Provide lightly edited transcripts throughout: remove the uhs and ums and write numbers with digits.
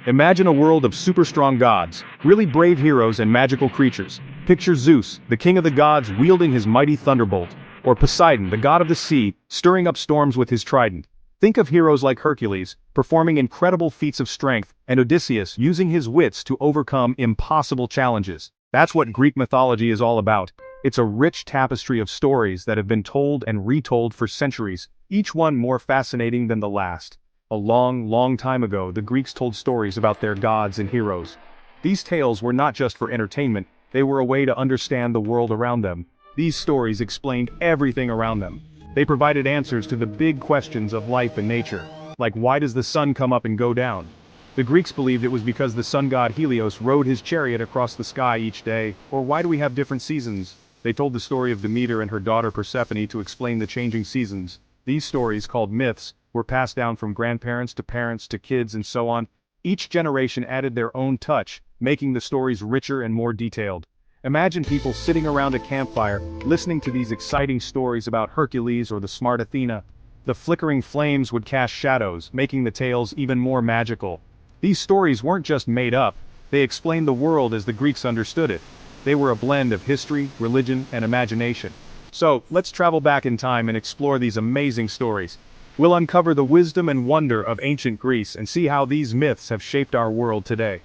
Imagine a world of super strong gods, really brave heroes and magical creatures. Picture Zeus, the king of the gods, wielding his mighty thunderbolt, or Poseidon, the god of the sea, stirring up storms with his trident. Think of heroes like Hercules, performing incredible feats of strength, and Odysseus using his wits to overcome impossible challenges. That's what Greek mythology is all about. It's a rich tapestry of stories that have been told and retold for centuries, each one more fascinating than the last. A long, long time ago, the Greeks told stories about their gods and heroes. These tales were not just for entertainment, they were a way to understand the world around them. These stories explained everything around them. They provided answers to the big questions of life and nature, like why does the sun come up and go down? The Greeks believed it was because the sun god Helios rode his chariot across the sky each day, or why do we have different seasons? They told the story of Demeter and her daughter Persephone to explain the changing seasons. These stories, called myths, were passed down from grandparents to parents to kids and so on. Each generation added their own touch, making the stories richer and more detailed. Imagine people sitting around a campfire, listening to these exciting stories about Hercules or the smart Athena. The flickering flames would cast shadows, making the tales even more magical. These stories weren't just made up, they explained the world as the Greeks understood it. They were a blend of history, religion, and imagination. So, let's travel back in time and explore these amazing stories. We'll uncover the wisdom and wonder of ancient Greece and see how these myths have shaped our world today.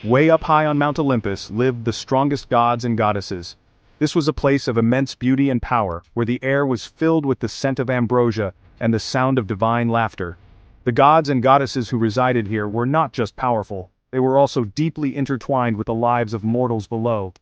Way up high on Mount Olympus lived the strongest gods and goddesses. This was a place of immense beauty and power, where the air was filled with the scent of ambrosia and the sound of divine laughter. The gods and goddesses who resided here were not just powerful, they were also deeply intertwined with the lives of mortals below.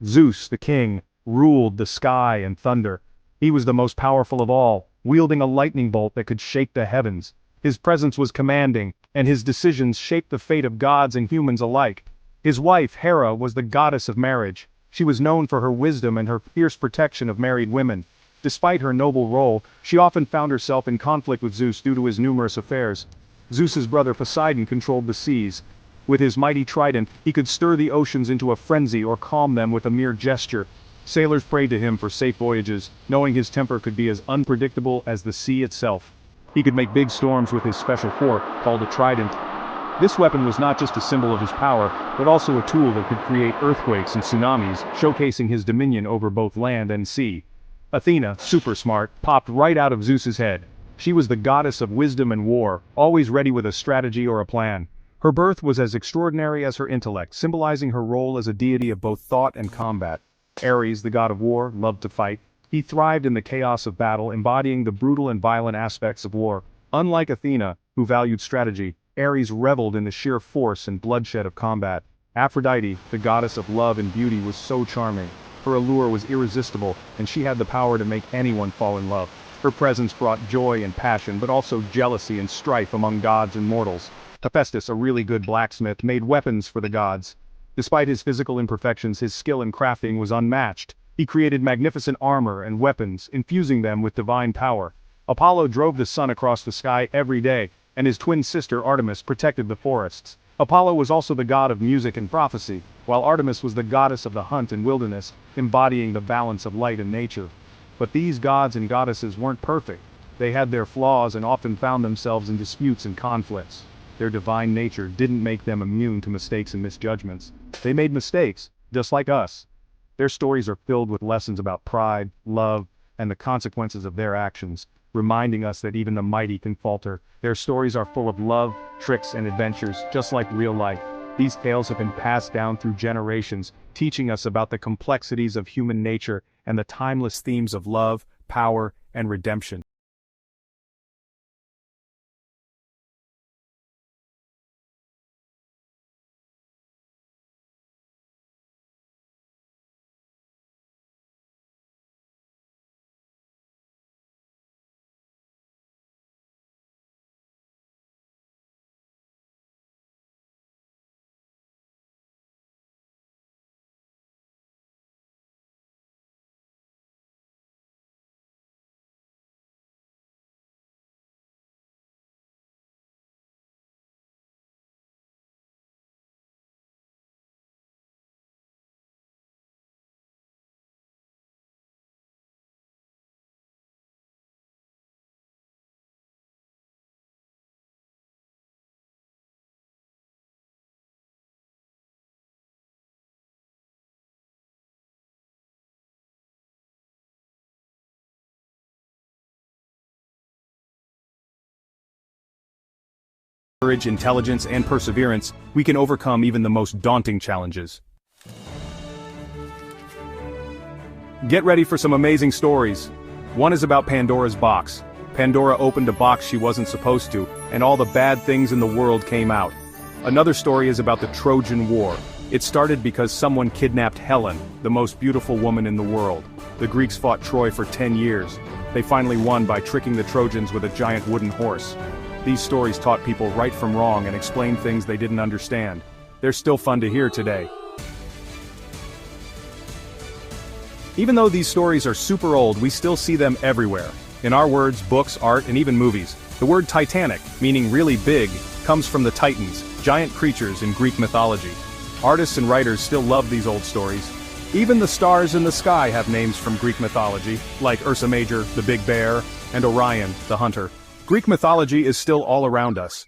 Zeus, the king, ruled the sky and thunder. He was the most powerful of all, wielding a lightning bolt that could shake the heavens. His presence was commanding, and his decisions shaped the fate of gods and humans alike. His wife, Hera, was the goddess of marriage. She was known for her wisdom and her fierce protection of married women. Despite her noble role, she often found herself in conflict with Zeus due to his numerous affairs. Zeus's brother Poseidon controlled the seas. With his mighty trident, he could stir the oceans into a frenzy or calm them with a mere gesture. Sailors prayed to him for safe voyages, knowing his temper could be as unpredictable as the sea itself. He could make big storms with his special fork, called a trident. This weapon was not just a symbol of his power, but also a tool that could create earthquakes and tsunamis, showcasing his dominion over both land and sea. Athena, super smart, popped right out of Zeus's head. She was the goddess of wisdom and war, always ready with a strategy or a plan. Her birth was as extraordinary as her intellect, symbolizing her role as a deity of both thought and combat. Ares, the god of war, loved to fight. He thrived in the chaos of battle, embodying the brutal and violent aspects of war. Unlike Athena, who valued strategy, Ares reveled in the sheer force and bloodshed of combat. Aphrodite, the goddess of love and beauty, was so charming. Her allure was irresistible, and she had the power to make anyone fall in love. Her presence brought joy and passion, but also jealousy and strife among gods and mortals. Hephaestus, a really good blacksmith, made weapons for the gods. Despite his physical imperfections, his skill in crafting was unmatched. He created magnificent armor and weapons, infusing them with divine power. Apollo drove the sun across the sky every day, and his twin sister Artemis protected the forests. Apollo was also the god of music and prophecy, while Artemis was the goddess of the hunt and wilderness, embodying the balance of light and nature. But these gods and goddesses weren't perfect. They had their flaws and often found themselves in disputes and conflicts. Their divine nature didn't make them immune to mistakes and misjudgments. They made mistakes, just like us. Their stories are filled with lessons about pride, love, and the consequences of their actions, reminding us that even the mighty can falter. Their stories are full of love, tricks, and adventures, just like real life. These tales have been passed down through generations, teaching us about the complexities of human nature and the timeless themes of love, power, and redemption. courage, intelligence, and perseverance, we can overcome even the most daunting challenges. Get ready for some amazing stories. One is about Pandora's box. Pandora opened a box she wasn't supposed to, and all the bad things in the world came out. Another story is about the Trojan War. It started because someone kidnapped Helen, the most beautiful woman in the world. The Greeks fought Troy for 10 years. They finally won by tricking the Trojans with a giant wooden horse. These stories taught people right from wrong and explained things they didn't understand. They're still fun to hear today. Even though these stories are super old, we still see them everywhere. In our words, books, art, and even movies. The word Titanic, meaning really big, comes from the Titans, giant creatures in Greek mythology. Artists and writers still love these old stories. Even the stars in the sky have names from Greek mythology, like Ursa Major, the Big Bear, and Orion, the Hunter. Greek mythology is still all around us.